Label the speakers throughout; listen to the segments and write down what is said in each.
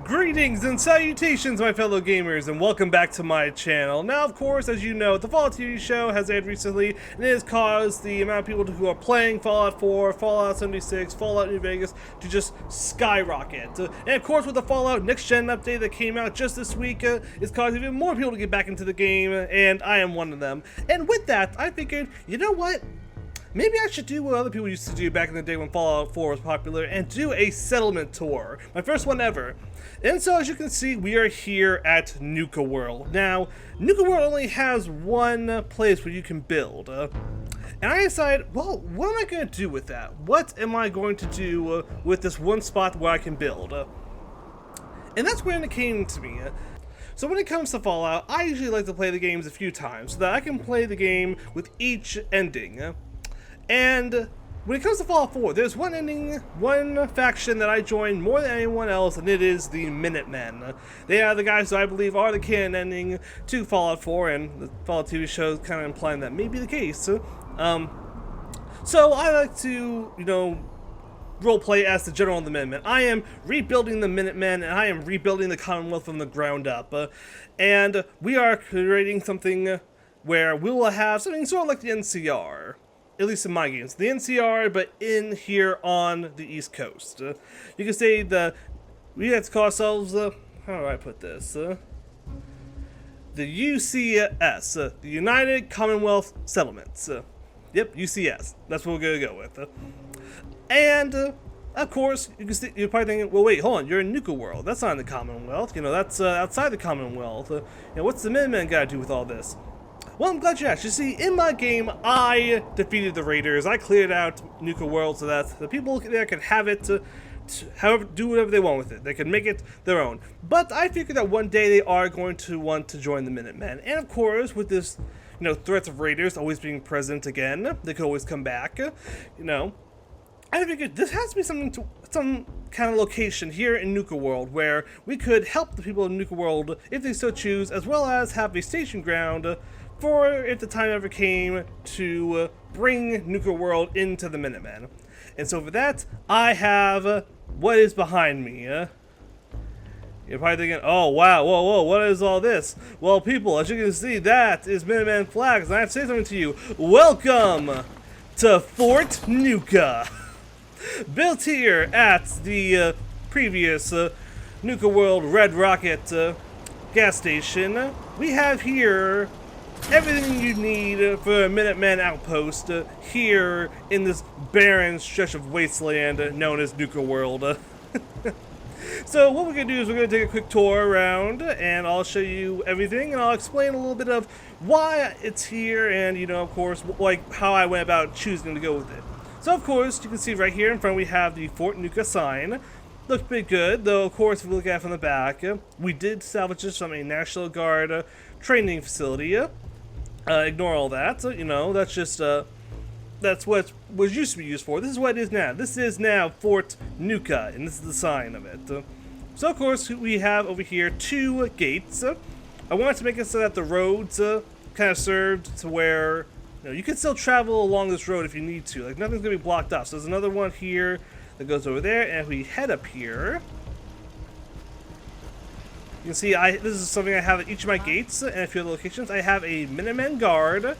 Speaker 1: Greetings and salutations, my fellow gamers, and welcome back to my channel. Now, of course, as you know, the Fallout TV show has aired recently, and it has caused the amount of people who are playing Fallout 4, Fallout 76, Fallout New Vegas to just skyrocket. And of course, with the Fallout Next Gen update that came out just this week, it's caused even more people to get back into the game, and I am one of them. And with that, I figured, you know what? Maybe I should do what other people used to do back in the day when Fallout 4 was popular and do a settlement tour. My first one ever. And so as you can see, we are here at Nuka-World. Now, Nuka-World only has one place where you can build. And I decided, well, what am I going to do with that? What am I going to do with this one spot where I can build? And that's when it came to me. So when it comes to Fallout, I usually like to play the games a few times so that I can play the game with each ending. And when it comes to Fallout 4, there's one ending, one faction that I join more than anyone else, and it is the Minutemen. They are the guys who I believe are the canon ending to Fallout 4, and the Fallout TV show is kind of implying that may be the case. So I like to, roleplay as the General of the Minutemen. I am rebuilding the Minutemen, and I am rebuilding the Commonwealth from the ground up. And we are creating something where we will have something sort of like the NCR. At least in my games. The NCR, but in here on the East Coast. You can say we have to call ourselves, how do I put this? The UCS, the United Commonwealth Settlements. Yep, UCS. That's what we're going to go with. And, of course, you're probably thinking, well, wait, hold on, you're in Nuka-World. That's not in the Commonwealth. That's outside the Commonwealth. What's the Minutemen got to do with all this? Well, I'm glad you asked. You see, in my game, I defeated the Raiders. I cleared out Nuka-World so that the people there can have it to do whatever they want with it. They can make it their own. But I figured that one day they are going to want to join the Minutemen. And of course, with this, threats of Raiders always being present again, they could always come back. I figured this has to be some kind of location here in Nuka-World where we could help the people of Nuka-World if they so choose, as well as have a station ground for if the time ever came to bring Nuka-World into the Minutemen. And so for that, I have what is behind me. You're probably thinking, oh wow, whoa, what is all this? Well, people, as you can see, that is Minutemen flags, and I have to say something to you. Welcome to Fort Nuka! Built here at the previous Nuka-World Red Rocket gas station, we have here everything you need for a Minutemen outpost here in this barren stretch of wasteland known as Nuka-World. So what we're going to do is we're going to take a quick tour around, and I'll show you everything, and I'll explain a little bit of why it's here, and of course, like how I went about choosing to go with it. So of course, you can see right here in front we have the Fort Nuka sign. Looks pretty good, though of course if we look at it from the back, we did salvage this from a National Guard training facility. Ignore all that, that's just, that's what it was used to be used for. This is what it is now. This is now Fort Nuka, and this is the sign of it. So of course, we have over here two gates. I wanted to make it so that the roads kind of served to where, you can still travel along this road if you need to. Like, nothing's going to be blocked off. So there's another one here that goes over there, and if we head up here, you can see this is something I have at each of my gates and a few other locations. I have a Minutemen guard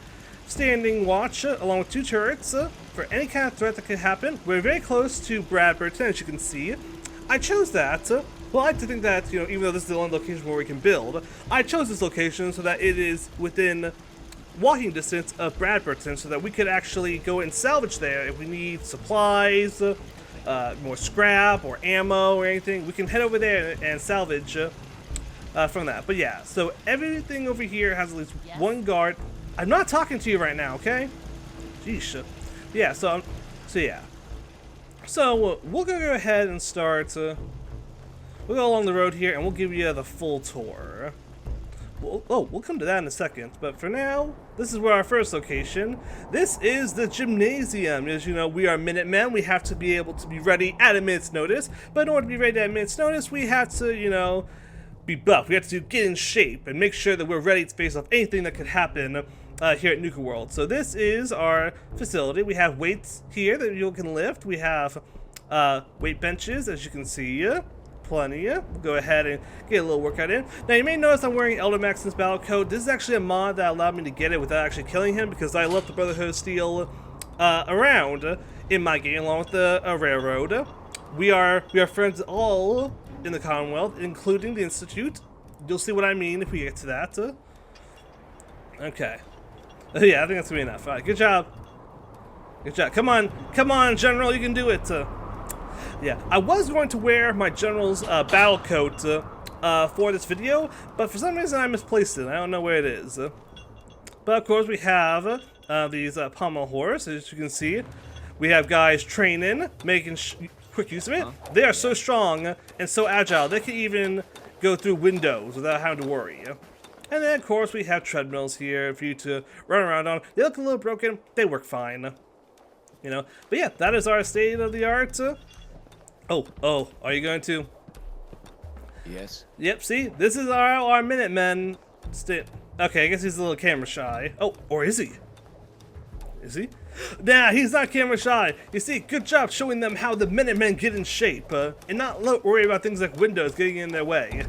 Speaker 1: standing watch along with two turrets for any kind of threat that could happen. We're very close to Bradburton, as you can see. I chose that. Well, I like to think that, even though this is the only location where we can build, I chose this location so that it is within walking distance of Bradburton so that we could actually go and salvage there if we need supplies, more scrap or ammo or anything. We can head over there and salvage from that. But yeah, so everything over here has at least one guard. I'm not talking to you right now, okay? Jeez. Yeah, so yeah. So we'll go ahead and start. We'll go along the road here and we'll give you the full tour. We'll come to that in a second, but for now, this is where our first location. This is the gymnasium. As you know, we are Minutemen. We have to be able to be ready at a minute's notice, but in order to be ready at a minute's notice, we have to, be buff. We have to get in shape and make sure that we're ready to face off anything that could happen here at Nuka-World. So this is our facility. We have weights here that you can lift. We have weight benches, as you can see. plenty. We'll go ahead and get a little workout in. Now, you may notice I'm wearing Elder Maxon's battle coat. This is actually a mod that allowed me to get it without actually killing him, because I left the Brotherhood of Steel around in my game, along with the Railroad. We are friends all in the Commonwealth, including the Institute. You'll see what I mean if we get to that. Okay. Yeah, I think that's gonna be enough. All right, good job. Good job. Come on, General, you can do it. Yeah, I was going to wear my General's battle coat for this video, but for some reason I misplaced it. I don't know where it is. But of course we have these pommel horse, as you can see. We have guys training, making quick use of it. They are so strong and so agile, they can even go through windows without having to worry. And then, of course, we have treadmills here for you to run around on. They look a little broken. They work fine. You know? But yeah, that is our state-of-the-art. Oh, are you going to?
Speaker 2: Yes.
Speaker 1: Yep, see? This is our Minutemen. Okay, I guess he's a little camera shy. Oh, or is he? Is he? Nah, he's not camera shy. You see, good job showing them how the Minutemen get in shape, and not worry about things like windows getting in their way.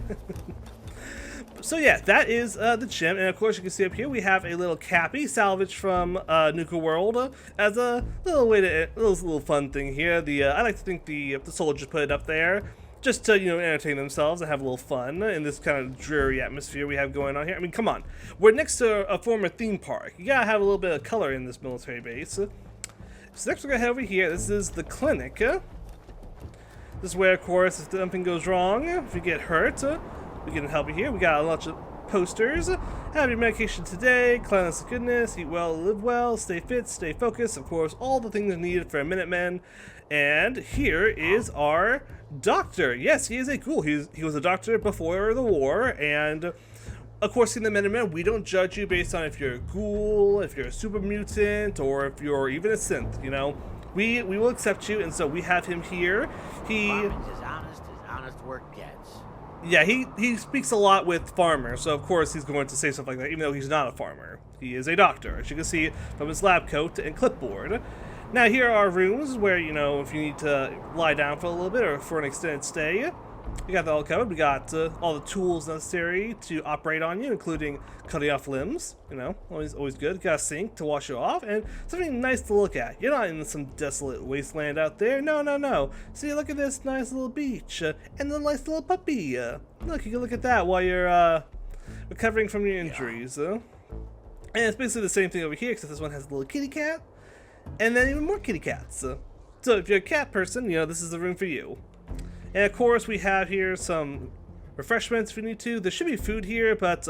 Speaker 1: So yeah, that is the gym, and of course you can see up here we have a little cappy salvaged from Nuka-World as a little way to little fun thing here. I like to think the soldiers put it up there just to entertain themselves and have a little fun in this kind of dreary atmosphere we have going on here. I mean, come on, we're next to a former theme park. You gotta have a little bit of color in this military base. So next we're gonna head over here. This is the clinic. This is where, of course, if something goes wrong, if you get hurt. We can help you here. We got a bunch of posters. Have your medication today. Cleanliness and goodness. Eat well, live well. Stay fit, stay focused. Of course, all the things needed for a Minuteman. And here is our doctor. Yes, he is a ghoul. He was a doctor before the war. And of course, in the Minutemen, we don't judge you based on if you're a ghoul, if you're a super mutant, or if you're even a synth. You know, we will accept you. And so we have him here.
Speaker 2: Farming's as honest work gets.
Speaker 1: Yeah, he speaks a lot with farmers, so of course he's going to say stuff like that, even though he's not a farmer. He is a doctor, as you can see from his lab coat and clipboard. Now here are our rooms where, if you need to lie down for a little bit or for an extended stay, we got that all covered. We got all the tools necessary to operate on you, including cutting off limbs. Always good. Got a sink to wash you off, and something nice to look at. You're not in some desolate wasteland out there. No. See, look at this nice little beach and the nice little puppy. Look, you can look at that while you're recovering from your injuries. And it's basically the same thing over here, except this one has a little kitty cat, and then even more kitty cats. So if you're a cat person, this is the room for you. And of course, we have here some refreshments if you need to. There should be food here, but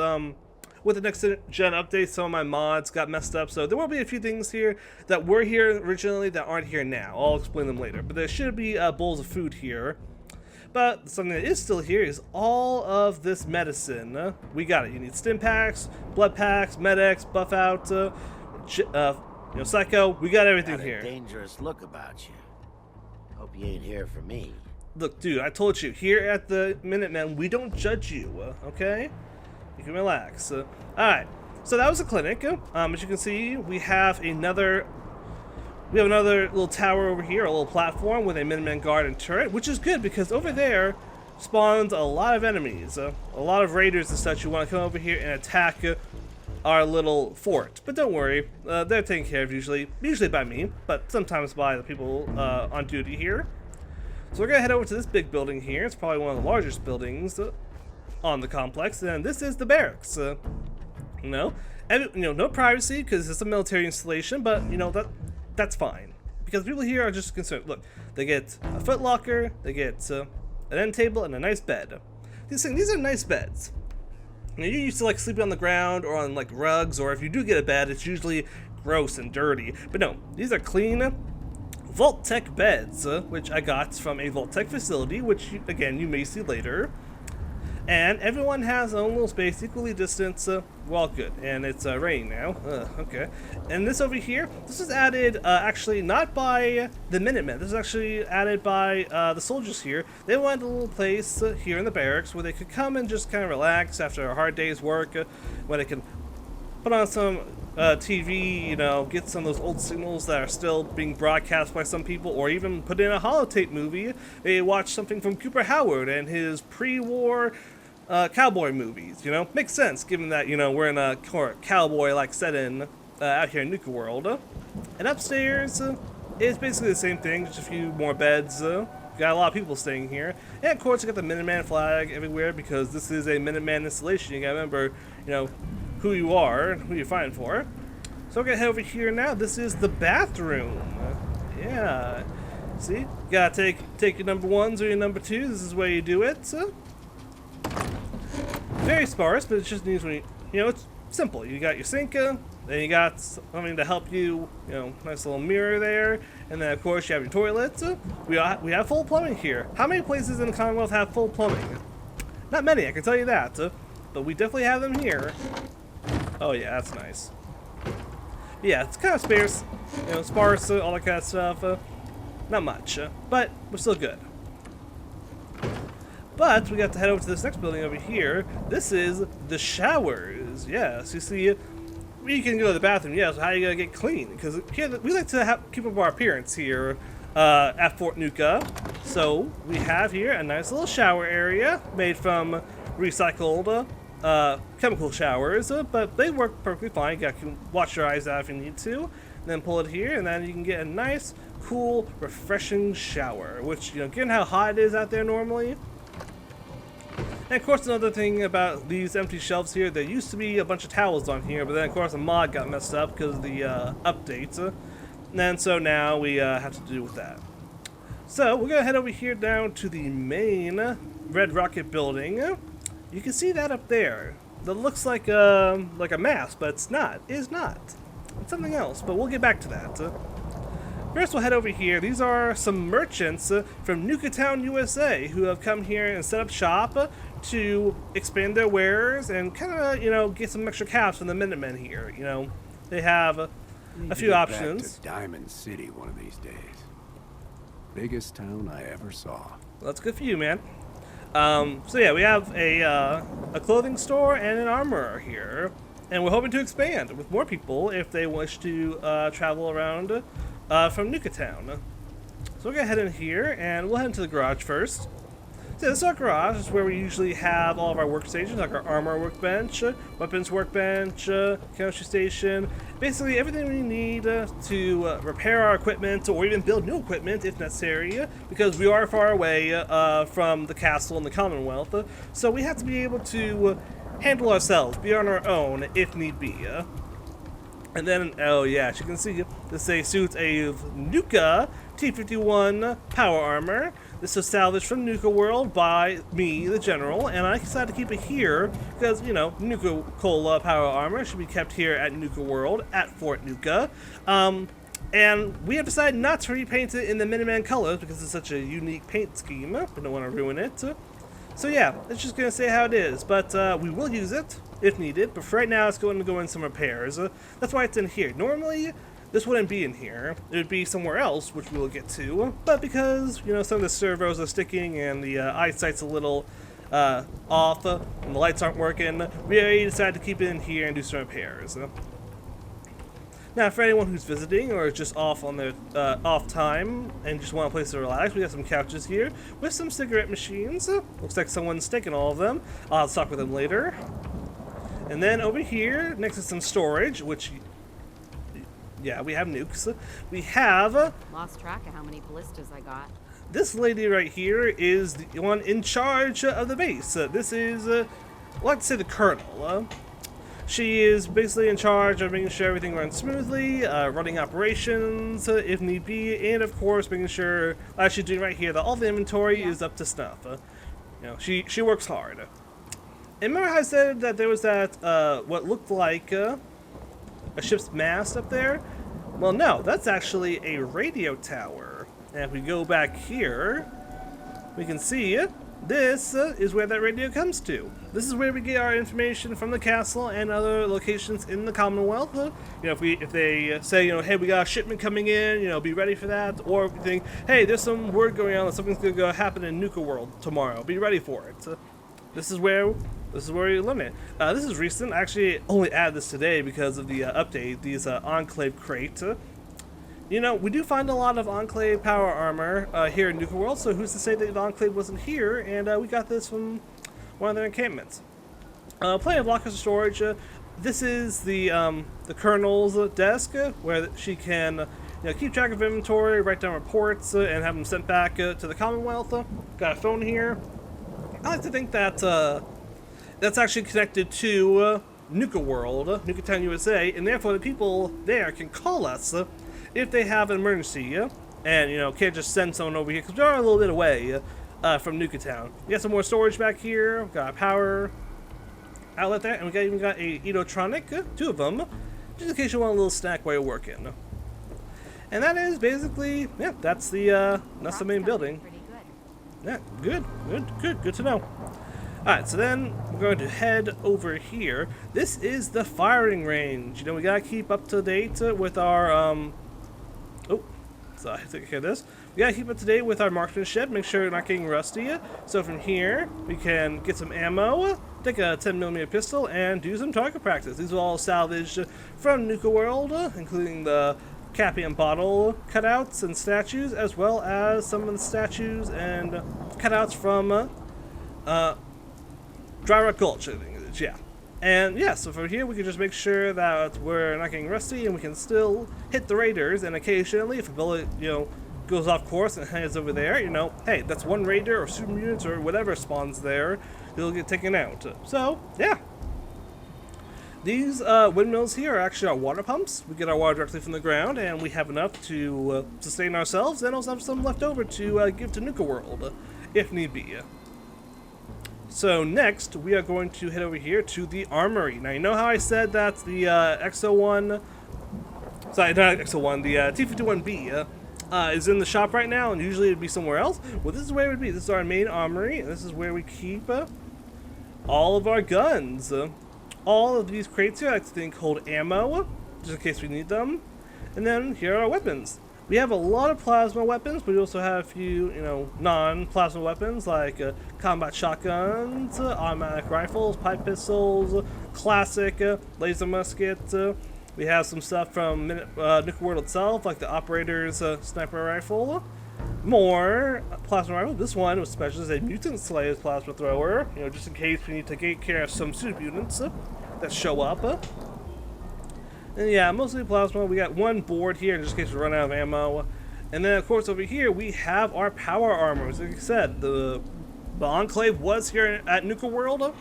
Speaker 1: with the next gen update, some of my mods got messed up. So there will be a few things here that were here originally that aren't here now. I'll explain them later. But there should be bowls of food here. But something that is still here is all of this medicine. We got it. You need stim packs, blood packs, Med-X, buff out, psycho. We got everything here.
Speaker 2: Dangerous look about you. Hope you ain't here for me.
Speaker 1: Look, dude, I told you, here at the Minutemen, we don't judge you, okay? You can relax. Alright, so that was the clinic. As you can see, we have another little tower over here, a little platform with a Minutemen guard and turret, which is good because over there spawns a lot of enemies, a lot of raiders and such who want to come over here and attack our little fort. But don't worry, they're taken care of usually by me, but sometimes by the people on duty here. So we're gonna head over to this big building here. It's probably one of the largest buildings on the complex, and this is the barracks. No privacy because it's a military installation, but that's fine because people here are just concerned. Look, they get a foot locker, they get an end table, and a nice bed. These are nice beds. You're used to like sleeping on the ground or on like rugs, or if you do get a bed, it's usually gross and dirty. But no, these are clean Vault-Tec beds, which I got from a Vault-Tec facility, which, again, you may see later. And everyone has their own little space, equally distanced. We're all good. And it's raining now. Okay. And this over here, this is added, actually, not by the Minutemen. This is actually added by the soldiers here. They wanted a little place here in the barracks where they could come and just kind of relax after a hard day's work, where they can put on some TV, you know, get some of those old signals that are still being broadcast by some people, or even put in a holotape movie. They watch something from Cooper Howard and his pre-war cowboy movies, you know? Makes sense, given that, you know, we're in a cowboy-like setting out here in Nuka-World. And upstairs is basically the same thing, just a few more beds. Got a lot of people staying here. And of course, you got the Minuteman flag everywhere, because this is a Minuteman installation. You gotta remember, you know, who you are and who you're fighting for. So we're gonna head over here now. This is the bathroom. Yeah. See? You gotta take your number ones or your number twos. This is where you do it. Very sparse, but it just needs when you know, it's simple. You got your sink, then you got something to help you, you know, nice little mirror there, and then of course you have your toilets. We have full plumbing here. How many places in the Commonwealth have full plumbing? Not many, I can tell you that, but we definitely have them here. Oh yeah, that's nice. Yeah, it's kind of sparse, you know, sparse, all that kind of stuff. Not much, but we're still good. But we got to head over to this next building over here. This is the showers. Yes, you see, we can go to the bathroom. Yeah, so how are you gonna get clean? Because here we like to keep up our appearance here at Fort Nuka. So we have here a nice little shower area made from recycled chemical showers, but they work perfectly fine. You can wash your eyes out if you need to, and then pull it here, and then you can get a nice, cool, refreshing shower. Which, you know, given how hot it is out there normally. And of course, another thing about these empty shelves here, there used to be a bunch of towels on here, but then of course a mod got messed up because of the updates. And so now we have to deal with that. So we're gonna head over here down to the main Red Rocket building. You can see that up there. That looks like a mask, but it's not. It is not. It's something else, but we'll get back to that. First, we'll head over here. These are some merchants from Nuka-Town, USA, who have come here and set up shop to expand their wares and kind of, you know, get some extra caps from the Minutemen here. You know, they have a few options.
Speaker 3: Back to Diamond City one of these days. Biggest town I ever saw.
Speaker 1: Well, that's good for you, man. So yeah, we have a clothing store and an armorer here, and we're hoping to expand with more people if they wish to travel around from Nuka-Town. So we're gonna head in here, and we'll head into the garage first. So this is our garage. This is where we usually have all of our workstations, like our armor workbench, weapons workbench, chemistry station, basically everything we need to repair our equipment or even build new equipment if necessary, because we are far away from the castle and the Commonwealth, so we have to be able to handle ourselves, be on our own if need be. And then, oh yeah, as you can see, this is a suit of Nuka T-51 power armor. This was salvaged from Nuka-World by me, the General, and I decided to keep it here because, you know, Nuka-Cola power armor should be kept here at Nuka-World, at Fort Nuka. And we have decided not to repaint it in the Minuteman colors because it's such a unique paint scheme. We don't want to ruin it. So yeah, it's just going to say how it is, but we will use it if needed, but for right now it's going to go in some repairs. That's why it's in here. Normally, this wouldn't be in here. It would be somewhere else, which we will get to, but because, you know, some of the servos are sticking and the eyesight's a little off and the lights aren't working, we already decided to keep it in here and do some repairs. Now, for anyone who's visiting or just off on their off time and just want a place to relax, we got some couches here with some cigarette machines. Looks like someone's taking all of them. I'll talk with them later. And then over here, next to some storage, which, yeah, we have nukes. We have...
Speaker 4: Lost track of how many ballistas I got.
Speaker 1: This lady right here is the one in charge of the base. This is, I'd like to say the colonel. She is basically in charge of making sure everything runs smoothly, running operations if need be, and of course making sure, as she's doing right here, that all the inventory is up to snuff. You know, she works hard. And remember how I said that there was that, what looked like a ship's mast up there? Well, no, that's actually a radio tower. And if we go back here, we can see this is where that radio comes to. This is where we get our information from the castle and other locations in the Commonwealth. You know, if they say, you know, hey, we got a shipment coming in, you know, be ready for that. Or if we think, hey, there's some word going on that something's going to happen in Nuka-World tomorrow, be ready for it. this is where you limit. This is recent. I actually only added this today because of the update. These Enclave crate. You know, we do find a lot of Enclave power armor here in Nuka-World, so who's to say that the Enclave wasn't here? And we got this from one of their encampments. Plenty of lockers of storage. This is the Colonel's desk, where she can keep track of inventory, write down reports, and have them sent back to the Commonwealth. Got a phone here. I like to think that that's actually connected to Nuka-World, Nuka-Town, USA, and therefore the people there can call us if they have an emergency, and can't just send someone over here because we are a little bit away from Nuka-Town. We got some more storage back here. We've got a power outlet there, and we even got a Edotronic, 2 of them, just in case you want a little snack while you're working. And that is basically, that's the main building.
Speaker 4: Pretty good.
Speaker 1: Yeah, good to know. Alright, so then we're going to head over here. This is the firing range. We gotta keep up to date with our, so I take care of this. We gotta keep up to date with our marksmanship, make sure we're not getting rusty. So from here, we can get some ammo, take a 10mm pistol, and do some target practice. These are all salvaged from Nuka-World, including the Cappy and Bottle cutouts and statues, as well as some of the statues and cutouts from Dry Rock Gulch, I think it is, yeah. And yeah, so from here we can just make sure that we're not getting rusty and we can still hit the raiders, and occasionally if a bullet, goes off course and heads over there, hey, that's one raider or super mutants or whatever spawns there, it'll get taken out. So, yeah. These windmills here are actually our water pumps. We get our water directly from the ground, and we have enough to sustain ourselves, and also have some left over to give to Nuka-World, if need be. So next, we are going to head over here to the Armory. Now, you know how I said that the XO1, sorry, not XO1, the T51B is in the shop right now, and usually it would be somewhere else? Well, this is where it would be. This is our main Armory, and this is where we keep all of our guns. All of these crates here, I think, hold ammo, just in case we need them. And then here are our weapons. We have a lot of plasma weapons, but we also have a few, non-plasma weapons like combat shotguns, automatic rifles, pipe pistols, classic laser muskets. We have some stuff from Nuka-World itself, like the operator's sniper rifle. More plasma rifles. This one was special as a mutant slayer's plasma thrower, just in case we need to take care of some super mutants that show up. And yeah, mostly plasma. We got one board here in just in case we run out of ammo. And then, of course, over here we have our power armors. Like I said, the Enclave was here at Nuka-World,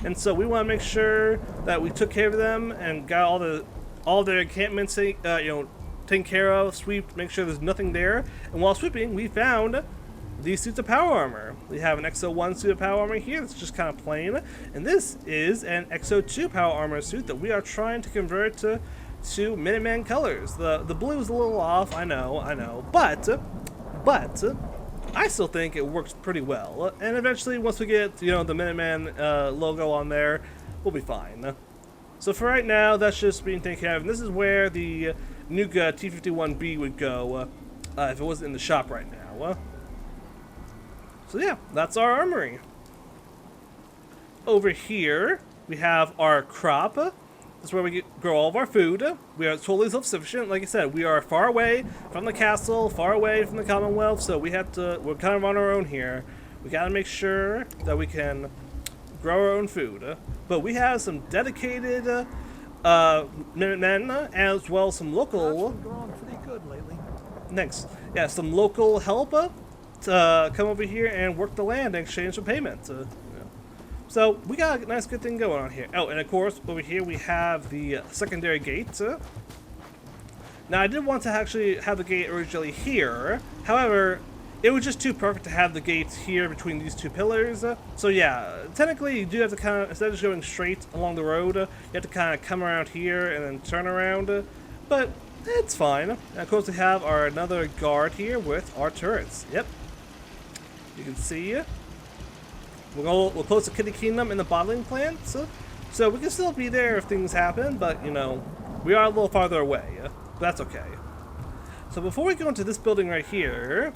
Speaker 1: and so we want to make sure that we took care of them and got all their encampments, taken care of, sweep, make sure there's nothing there. And while sweeping, we found these suits of power armor. We have an XO1 suit of power armor here that's just kind of plain, and this is an XO2 power armor suit that we are trying to convert to Minuteman colors. The blue is a little off, I know, but I still think it works pretty well. And eventually, once we get the Minuteman logo on there, we'll be fine. So for right now, that's just being taken care of, and this is where the Nuka T51B would go if it wasn't in the shop right now. So yeah, that's our armory. Over here, we have our crop. This is where we grow all of our food. We are totally self-sufficient. Like I said, we are far away from the castle, far away from the Commonwealth, so we're kind of on our own here. We gotta make sure that we can grow our own food. But we have some dedicated Minutemen, as well as some local...
Speaker 5: growing pretty good lately.
Speaker 1: Next, yeah, some local help to come over here and work the land and exchange some payments. So we got a nice good thing going on here. Oh, and of course, over here we have the secondary gate. Now, I did want to actually have the gate originally here. However, it was just too perfect to have the gates here between these two pillars. So yeah, technically you do have to kind of, instead of just going straight along the road, you have to kind of come around here and then turn around. But it's fine. And of course we have another guard here with our turrets. Yep. You can see. We're close to Kitty Kingdom and the bottling plant, so we can still be there if things happen, but, we are a little farther away. But that's okay. So before we go into this building right here,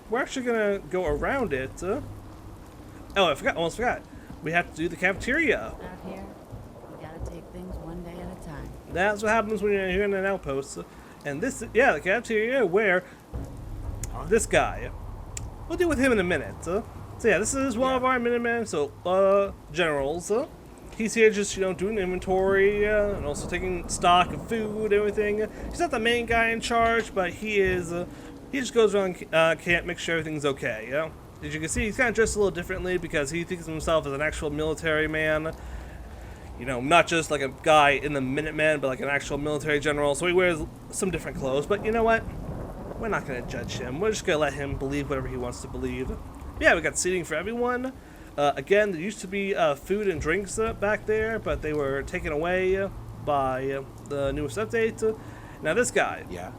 Speaker 1: we're actually going to go around it. Oh, I almost forgot. we have to do the cafeteria.
Speaker 4: Out here, we gotta take things one day at a time.
Speaker 1: That's what happens when you're here in an outpost. And this, yeah, the cafeteria where this guy. We'll deal with him in a minute. So yeah, this is one of our Minutemen, so generals. He's here just, you know, doing inventory and also taking stock of food, everything. He's not the main guy in charge, but he is. He just goes around camp, make sure everything's okay. You know, as you can see, he's kind of dressed a little differently because he thinks of himself as an actual military man. You know, not just like a guy in the Minutemen, but like an actual military general. So he wears some different clothes. But you know what? We're not going to judge him. We're just going to let him believe whatever he wants to believe. Yeah, we got seating for everyone. Again, there used to be food and drinks back there, but they were taken away by the newest update. Now this guy.
Speaker 2: Yeah.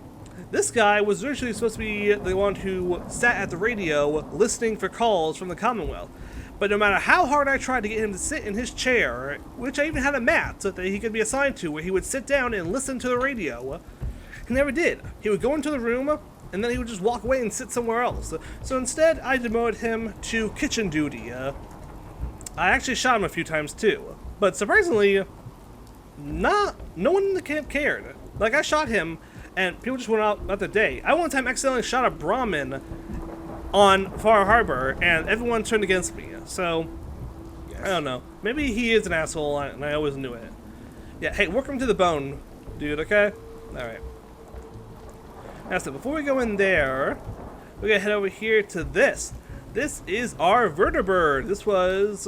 Speaker 1: This guy was originally supposed to be the one who sat at the radio listening for calls from the Commonwealth. But no matter how hard I tried to get him to sit in his chair, which I even had a mat that he could be assigned to, where he would sit down and listen to the radio, he never did. He would go into the room, and then he would just walk away and sit somewhere else. So instead, I demoted him to kitchen duty. I actually shot him a few times too. But surprisingly, no one in the camp cared. Like, I shot him, and people just went out the day. I one time accidentally shot a Brahmin on Far Harbor, and everyone turned against me. So,
Speaker 2: Yes.
Speaker 1: I don't know. Maybe he is an asshole, and I always knew it. Yeah, hey, welcome to the bone, dude, okay? Alright. Now, so before we go in there, we're gonna head over here to this. This is our vertibird. This was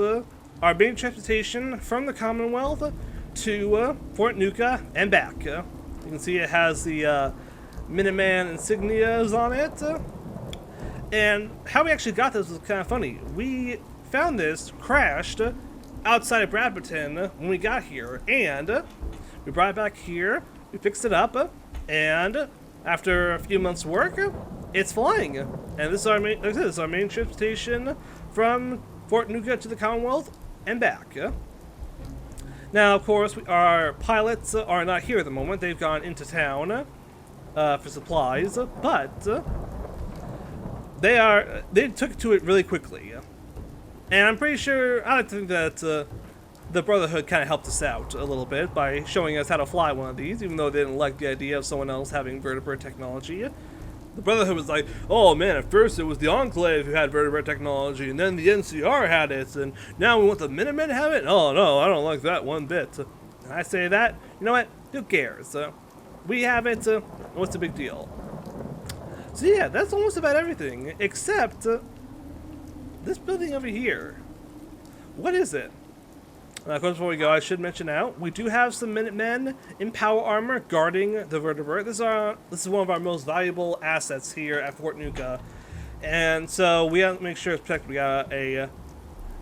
Speaker 1: our main transportation from the Commonwealth to Fort Nuka and back. You can see it has the Minuteman insignias on it. And how we actually got this was kind of funny. We found this crashed outside of Bradberton when we got here, and we brought it back here, we fixed it up, and after a few months' work, it's flying. And this is our main, like I said, this is our main transportation from Fort Nuka to the Commonwealth and back. Now, of course, our pilots are not here at the moment. They've gone into town for supplies, but they took to it really quickly. And I'm pretty sure, I like to think that the Brotherhood kind of helped us out a little bit by showing us how to fly one of these, even though they didn't like the idea of someone else having vertebrate technology. The Brotherhood was like, oh man, at first it was the Enclave who had vertebrate technology, and then the NCR had it, and now we want the Minutemen to have it? Oh no, I don't like that one bit. And I say that, you know what, who cares? We have it, what's the big deal? So yeah, that's almost about everything, except this building over here. What is it? Of course, before we go, I should mention now, we do have some Minutemen in power armor guarding the vertebrate. This is one of our most valuable assets here at Fort Nuka. And so we have to make sure it's protected. We got a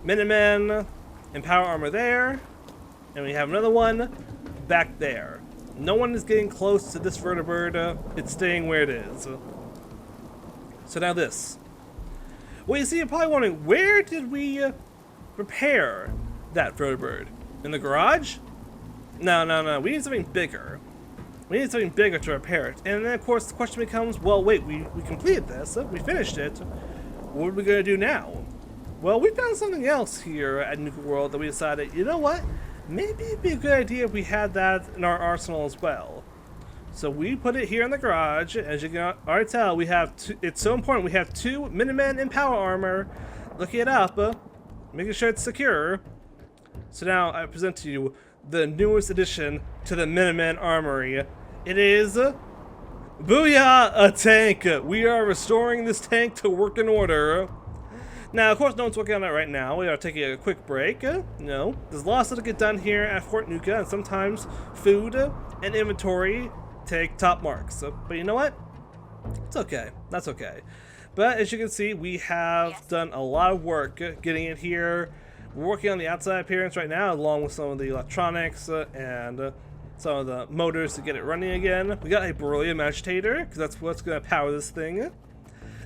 Speaker 1: Minuteman in power armor there, and we have another one back there. No one is getting close to this vertebrate. It's staying where it is. So now this. Well, you see, you're probably wondering, where did we repair that vertibird? In the garage? No. We need something bigger. We need something bigger to repair it. And then, of course, the question becomes, well, wait, we completed this. We finished it. What are we going to do now? Well, we found something else here at Nuka-World that we decided, you know what? Maybe it'd be a good idea if we had that in our arsenal as well. So we put it here in the garage. As you can already tell, we have it's so important. We have 2 Minutemen in power armor. Looking it up, making sure it's secure. So now I present to you the newest addition to the Minutemen Armory. It is, booyah, a tank. We are restoring this tank to working order. Now, of course, no one's working on it right now. We are taking a quick break. No, there's lots to get done here at Fort Nuka, and sometimes food and inventory take top marks. But you know what? It's okay. That's okay. But as you can see, we have done a lot of work getting it here. We're working on the outside appearance right now, along with some of the electronics and some of the motors to get it running again. We got a beryllium agitator, because that's what's going to power this thing.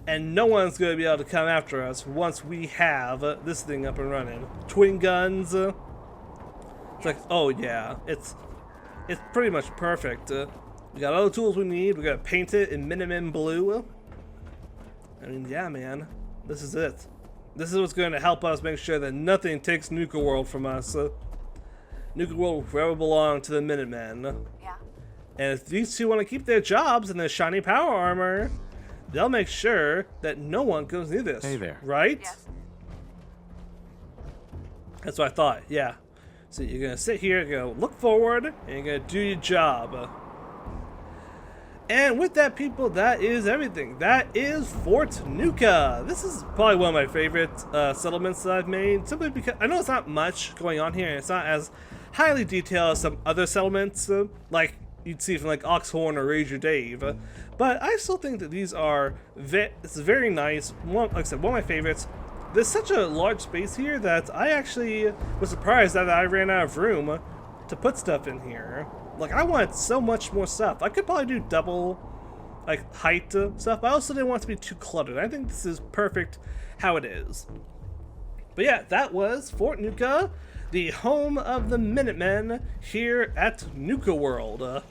Speaker 1: And no one's going to be able to come after us once we have this thing up and running. Twin guns. It's like, oh yeah, it's pretty much perfect. We got all the tools we need. We got to paint it in Minutemen blue. I mean, yeah, man, this is it. This is what's going to help us make sure that nothing takes Nuka-World from us. Nuka-World will forever belong to the Minutemen.
Speaker 4: Yeah.
Speaker 1: And if these two want to keep their jobs and their shiny power armor, they'll make sure that no one goes near this.
Speaker 3: Hey there.
Speaker 1: Right?
Speaker 4: Yes.
Speaker 1: That's what I thought, yeah. So you're going to sit here, you're going to look forward, and you're going to do your job. And with that, people, that is everything. That is Fort Nuka. This is probably one of my favorite settlements that I've made, simply because I know it's not much going on here, and it's not as highly detailed as some other settlements, like you'd see from like Oxhorn or Ranger Dave. But I still think that these are it's very nice. Like I said, one of my favorites. There's such a large space here that I actually was surprised that I ran out of room to put stuff in here. Like, I want so much more stuff. I could probably do double, like, height stuff, but I also didn't want it to be too cluttered. I think this is perfect how it is. But yeah, that was Fort Nuka, the home of the Minutemen here at Nuka-World.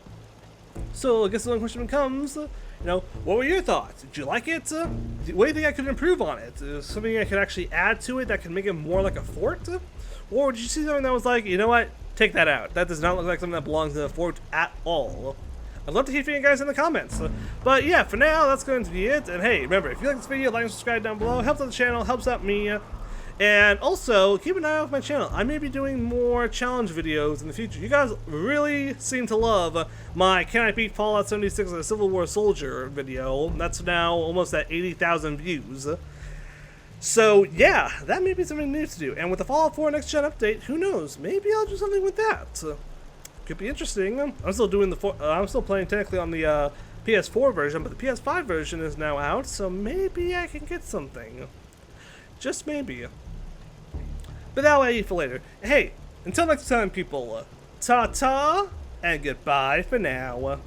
Speaker 1: So I guess the only question becomes, you know, what were your thoughts? Did you like it? What do you think I could improve on it? Is something I could actually add to it that could make it more like a fort? Or did you see something that was like, you know what? Take that out. That does not look like something that belongs in a fort at all. I'd love to hear from you guys in the comments. But yeah, for now, that's going to be it. And hey, remember, if you like this video, like and subscribe down below. Helps out the channel, helps out me. And also, keep an eye out for my channel. I may be doing more challenge videos in the future. You guys really seem to love my Can I Beat Fallout 76 as a Civil War Soldier video. That's now almost at 80,000 views. So yeah, that may be something new to do. And with the Fallout 4 Next Gen update, who knows? Maybe I'll do something with that. Could be interesting. I'm still doing I'm still playing technically on the PS4 version, but the PS5 version is now out, so maybe I can get something. Just maybe. But that'll wait for later. Hey, until next time, people, ta-ta, and goodbye for now.